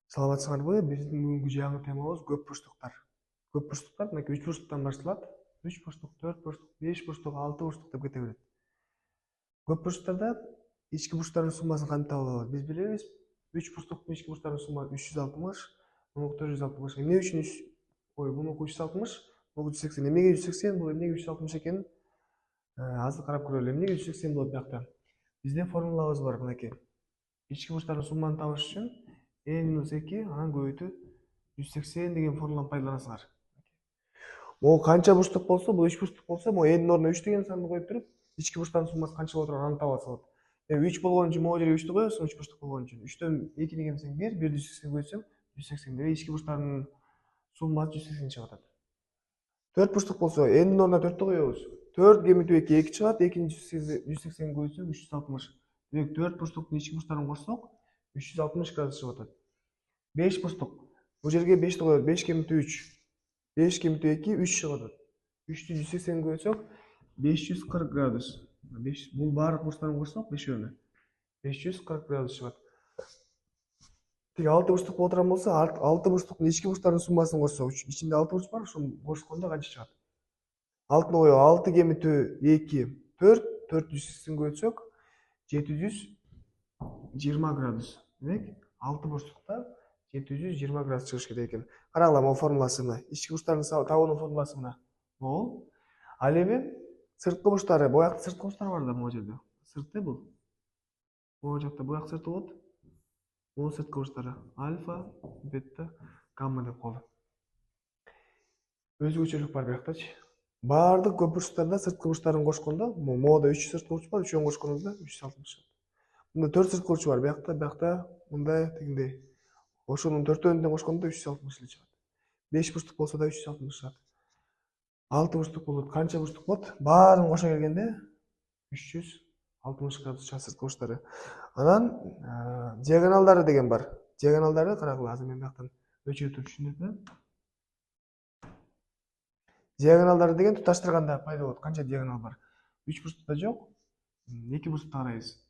Саламатсыңарбы? Биздин бүгүнкү жаңы темабыз көп бурчтуктар. Көп бурчтуктар мынакей 3 бурчтуктан башталат. 3 бурчтук, 4 бурчтук, 5 бурчтук, 6 бурчтук деп кете берет. Көп бурчтарда ички бурчтардын суммасын кантип таба алабыз? Биз билебиз, 3 бурчтуктун ички бурчтардын суммасы 360, мунуку 460. Эмне үчүн мунуку 360, мунуку 180. Эмнеге 180, бул эмнеге 360 экенин азыр карап көрөлү. Эмнеге 180 болот биякта? Бизде формулабыз бар мынакей. Ички бурчтардын сумманы табыш үчүн n-2 анан көбөйтүү 180 деген формуланы пайдаланасыңар. Могу канча бурчтук болсо, бул 3 бурчтук болсо, могу n-ин ордуна 3 деген санды коюп туруп, ички бурчтардын суммасы канча болот турганын аны таба алса болот. 3 болгон үчүн могу жерге 3-тү коесуң, 3 бурчтук болгон үчүн. 3төн 2-ни кемсең 1, 1-ди 180 көбөйтсөң 180 деп ички бурчтардын суммасы 180 чыгып атат. 4 бурчтук болсо, n-ин ордуна 4тү коебуз. 4 кемитүү 2 2 чыгат, 2-ни 180 көбөйтсөк 360. Демек 4 бурчтуктун ички бурчтарын кошсок 360 градус чыгып атат. 5 бурчтук. Бул жерге 5ти коебуз. 5 кемитүү 3. 5 кемитүү 2 3 чыгып атат. 3тү 180 көбөйтсөк 540 градус. Бул баардык бурчтарын кошсок 5-өөнү 540 градус чыгат. Тиги 6 бурчтук боло турган болсо, 6 бурчтуктун ички бурчтардын суммасын кошсок, ичинде 6 бурч бар, ошону кошкондо канча чыгат? 6-ны коебуз. 6 кемитүү 2 4, 4 180 көбөйтсөк 720 градус. Демек 6 бурчтукта 720 градус чыгыш керек экен. Карагыла, могу формуласы мына. Ички бурчтардын табуунун формуласы мына. Могу. Ал эми сырткы бурчтары, буякта сырткы бурчтар бар да могу жерде. Сырты бул. Могу жакта буяк сырты болот. Могу сырткы бурчтары. Альфа, бета, гамма деп коелу. Өзгөчөлүк бар бияктачы. Баардык көп бурчтарда сырткы бурчтарын кошкондо, могуда 3 сырткы бурч бар, 3-өн кошкондо 360 чыгат. Мында 4 сырткы бурч бар, биякта, мындай, тигиндей. Ошонун 4-өн кошкондо 360 чыгат. 5 бурчтук болсо да 360 чыгат. 6 бурчтук болот. Канча бурчтук болот? Баарын кошо келгенде 360 градус чыгат сырткы бурчтары. Анан диагоналдары деген бар. Диагоналдары карагыла, азыр мен бияктан өчүрүп туруп түшүндүрөм. Диагоналдары деген туташтырганда пайда болот. Канча диагонал бар? 3 бурчтукта жок. 2 бурчтукта карайбыз.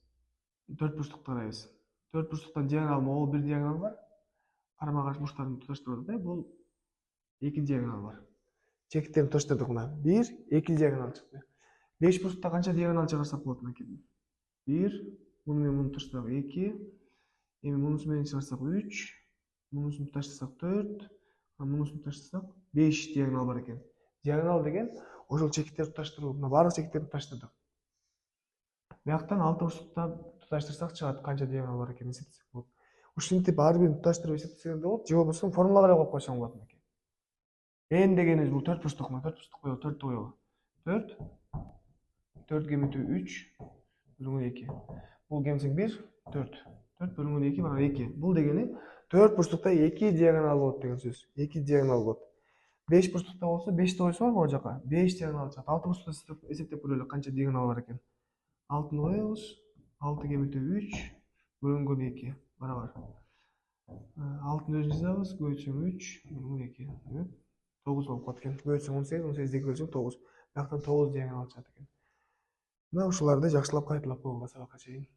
4 бурчтукта карайбыз. 4 бурчтуктан диагонал могу бир диагонал бар. Карама каршы бурчтарын туташтырып атат. Бул 2 диагонал бар. Чекиттерин туташтырдык мына. 1, 2 диагонал чыкты. 5 бурчтукта канча диагонал чыгарсак болот мынакей? 1, муну менен муну туташтырсак 2, эми мунусу менен чыгарсак 3, мунусун туташтырсак 4, мунусун туташтырсак 5 диагонал бар экен. Диагонал деген ошол чекиттерди туташтыруу. Мына баардык чекиттерди туташтырдык. Бияктан 6 бурчтукта туташтырсак чыгат, канча диагонал бар экенин эсептесек болот. Ушинтип ар бирин туташтырып эсептесеңер болот, же болбосо формула карап коюп койсоң болот мынакей. N дегенибиз бул 4 бурчтук, 4 бурчтук коелу, 4 коелу. 4, 4 кемитүү 3 бөлүнгөн 2. Бул кемсең 1, 4. 4 бөлүнгөн 2 бара 2. Бул дегени 4 бурчтукта 2 диагонал болот деген сөз. 2 диагонал болот. 5 бурчтукта болсо 5ти койсоңор могу жака 5 диагонал чыгат. 6 бурчтукта эсептеп көрөлү канча диагонал бар экен. 6-ны коебуз. 6 кемитүү 3 бөлүнгөн 2 барабар. 6-ны өзү жазабыз, көбөйтсөң 3 бөлүнгөн 2. Демек 9 болуп калат экен. Көбөйтсөң 18, 18 бөлсөң 9. Бияктан 9 диагонал чыгат экен. Мына ушуларды жакшылап кайталап койгула сабакка чейин.